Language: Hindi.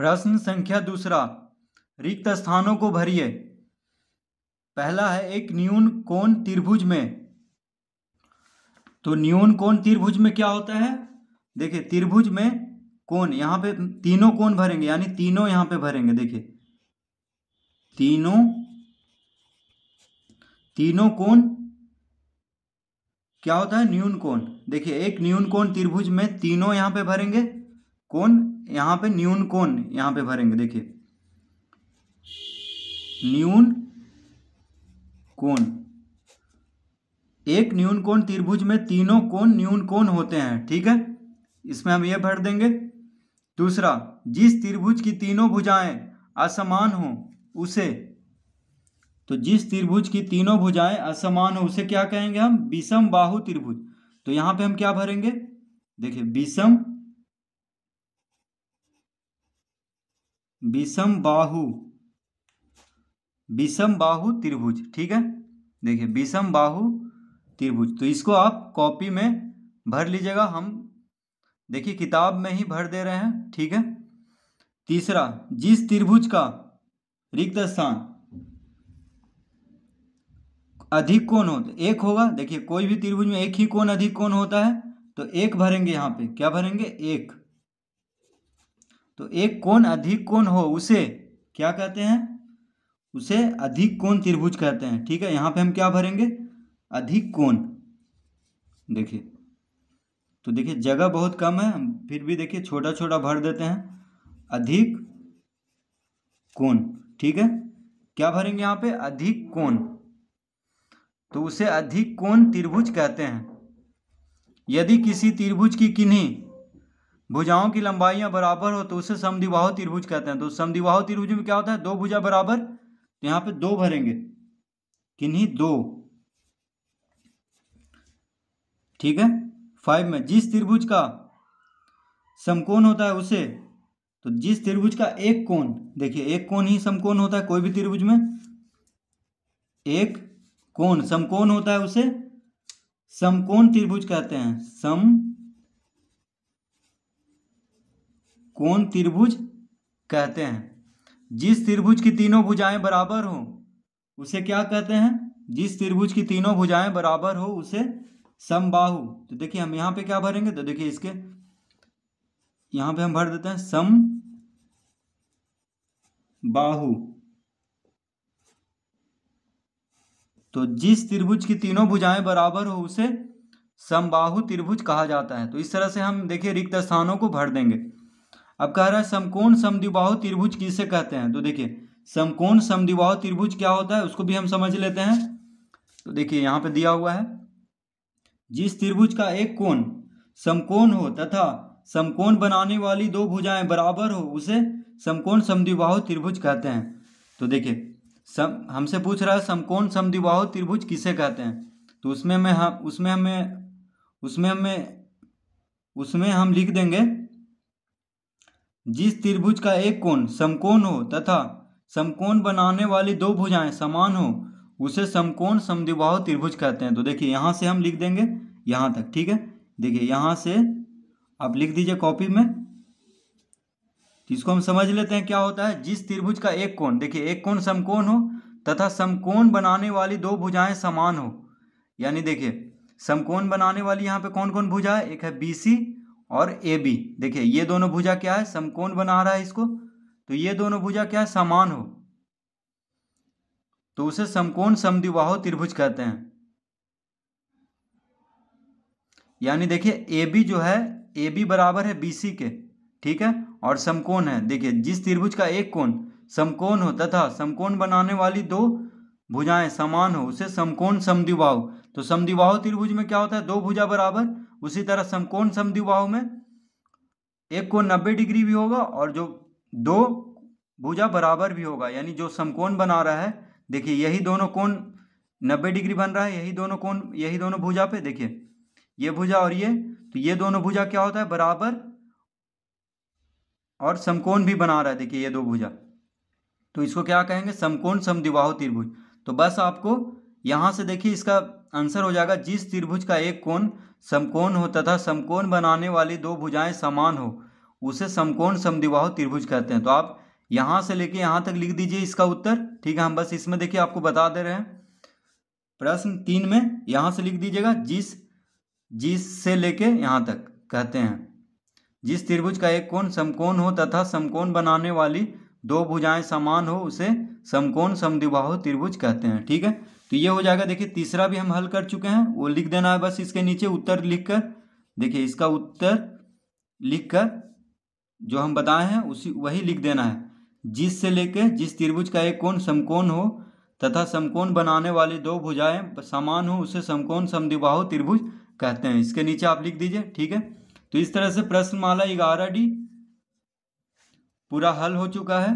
प्रश्न संख्या दूसरा, रिक्त स्थानों को भरिए। पहला है एक न्यून कोण त्रिभुज में। तो न्यून कोण त्रिभुज में क्या होता है? देखिए त्रिभुज में कोण, यहाँ पे तीनों कोण भरेंगे, यानी तीनों यहाँ पे भरेंगे। देखिए तीनों कोण क्या होता है? न्यून कोण। देखिए एक न्यून कोण त्रिभुज में तीनों यहाँ पे भरेंगे कोण, यहाँ पे न्यून कोण यहाँ पे भरेंगे। देखिए न्यून कोण, एक न्यून कोण त्रिभुज में तीनों कोण न्यून कोण होते हैं। ठीक है, इसमें हम ये भर देंगे। दूसरा, जिस त्रिभुज की तीनों भुजाएं असमान हो उसे, तो जिस त्रिभुज की तीनों भुजाएं असमान हो उसे क्या कहेंगे हम? विषम बाहु त्रिभुज। तो यहां पे हम क्या भरेंगे? देखिए विषम बाहु त्रिभुज। ठीक है, देखिए विषम बाहु त्रिभुज। तो इसको आप कॉपी में भर लीजिएगा, हम देखिए किताब में ही भर दे रहे हैं। ठीक है। तीसरा, जिस त्रिभुज का रिक्त स्थान अधिक कोण हो, एक होगा। देखिए कोई भी त्रिभुज में एक ही कोण अधिक कोण होता है, तो एक भरेंगे। यहाँ पे क्या भरेंगे? एक। तो एक कोण अधिक कोण हो उसे क्या कहते हैं? उसे अधिक कोण त्रिभुज कहते हैं। ठीक है, यहाँ पे हम क्या भरेंगे? अधिक कोण। देखिए तो देखिए जगह बहुत कम है, हम फिर भी देखिए छोटा छोटा भर देते हैं। अधिक कोण। ठीक है, क्या भरेंगे यहाँ पे? अधिक कोण। तो उसे अधिक कोण त्रिभुज कहते हैं। यदि किसी त्रिभुज की किन्हीं भुजाओं की लंबाइयां बराबर हो तो उसे समद्विबाहु त्रिभुज कहते हैं। तो समद्विबाहु त्रिभुज में क्या होता है? दो भुजा बराबर, तो यहाँ पे दो भरेंगे, किन्हीं दो। ठीक है। 5 में, जिस त्रिभुज का समकोण होता है उसे, तो जिस त्रिभुज का एक कोण, देखिए एक कोण ही समकोण होता है कोई भी त्रिभुज में, एक कोण समकोण होता है उसे समकोण त्रिभुज कहते हैं। समकोण त्रिभुज कहते हैं। जिस त्रिभुज की तीनों भुजाएं बराबर हो उसे क्या कहते हैं? जिस त्रिभुज की तीनों भुजाएं बराबर हो उसे समबाहु। तो देखिए हम यहाँ पे क्या भरेंगे? तो देखिए इसके यहाँ पे हम भर देते हैं समबाहु। तो जिस त्रिभुज की तीनों भुजाएं बराबर हो उसे समबाहु त्रिभुज कहा जाता है। तो इस तरह से हम देखिए रिक्त स्थानों को भर देंगे। अब कह रहा है समकोण समद्विबाहु त्रिभुज किसे कहते हैं? तो देखिए समकोण समद्विबाहु त्रिभुज क्या होता है उसको भी हम समझ लेते हैं। तो देखिए यहाँ पे दिया हुआ है, जिस त्रिभुज का एक कोण समकोण हो तथा समकोण बनाने वाली दो भुजाएं बराबर हो उसे समकोण समद्विबाहु त्रिभुज कहते हैं। तो देखिए हमसे पूछ रहा है समकोण समद्विबाहु त्रिभुज किसे कहते हैं? तो उसमें हम लिख देंगे, जिस त्रिभुज का एक कोण समकोण हो तथा समकोण बनाने वाली दो भुजाएं समान हो उसे समकोण समद्विबाहु त्रिभुज कहते हैं। तो देखिए यहाँ से हम लिख देंगे यहाँ तक। ठीक है, देखिए यहाँ से आप लिख दीजिए कॉपी में। तो इसको हम समझ लेते हैं क्या होता है। जिस त्रिभुज का एक कोण, देखिए एक कोण समकोण हो तथा समकोण बनाने वाली दो भुजाएं समान हो, यानी देखिए समकोण बनाने वाली यहाँ पे कौन कौन भुजा है? एक है BC और AB। देखिए ये दोनों भुजा क्या है? समकोण बना रहा है इसको, तो ये दोनों भुजा क्या है? समान हो, तो उसे समकोण समद्विबाहु त्रिभुज कहते हैं। यानी देखिए AB जो है, AB बराबर है BC के। ठीक है, और समकोण है। देखिए जिस त्रिभुज का एक कोण समकोण हो तथा समकोण बनाने वाली दो भुजाएं समान हो उसे समकोण समद्विबाहु। तो समद्विबाहु त्रिभुज में क्या होता है? दो भुजा बराबर। उसी तरह समकोण समद्विबाहु में एक कोण 90 डिग्री भी होगा और जो दो भुजा बराबर भी होगा, यानी जो समकोण बना रहा है, देखिए यही दोनों कोण 90 डिग्री बन रहा है, यही दोनों कोण, यही दोनों भुजा पे देखिए ये भुजा और ये, तो ये दोनों भुजा क्या होता है? बराबर, और समकोण भी बना रहा है। देखिए ये दो भुजा, तो इसको क्या कहेंगे? समकोण समद्विबाहु त्रिभुज। तो बस आपको यहाँ से देखिए इसका आंसर हो जाएगा, जिस त्रिभुज का एक कोण समकोण हो तथा समकोण बनाने वाली दो भुजाएं समान हो उसे समकोण समद्विबाहु त्रिभुज कहते हैं। तो आप यहाँ से लेके यहाँ तक लिख दीजिए इसका उत्तर, ठीक है। हम बस इसमें देखिए आपको बता दे रहे हैं, प्रश्न 3 में यहाँ से लिख दीजिएगा, जिस से लेके यहाँ तक कहते हैं, जिस त्रिभुज का एक कोण समकोण हो तथा समकोण बनाने वाली दो भुजाएं समान हो उसे समकोण समद्विबाहु त्रिभुज कहते हैं, ठीक है। तो ये हो जाएगा। देखिए तीसरा भी हम हल कर चुके हैं, वो लिख देना है बस इसके नीचे उत्तर लिखकर। देखिए इसका उत्तर लिखकर जो हम बताए हैं उसी वही लिख देना है, जिस से लेके जिस त्रिभुज का एक कोण समकोण हो तथा समकोण बनाने वाली दो भुजाएं समान हो उसे समकोण समद्विबाहु त्रिभुज कहते हैं। इसके नीचे आप लिख दीजिए, ठीक है। तो इस तरह से प्रश्नमाला 11D पूरा हल हो चुका है।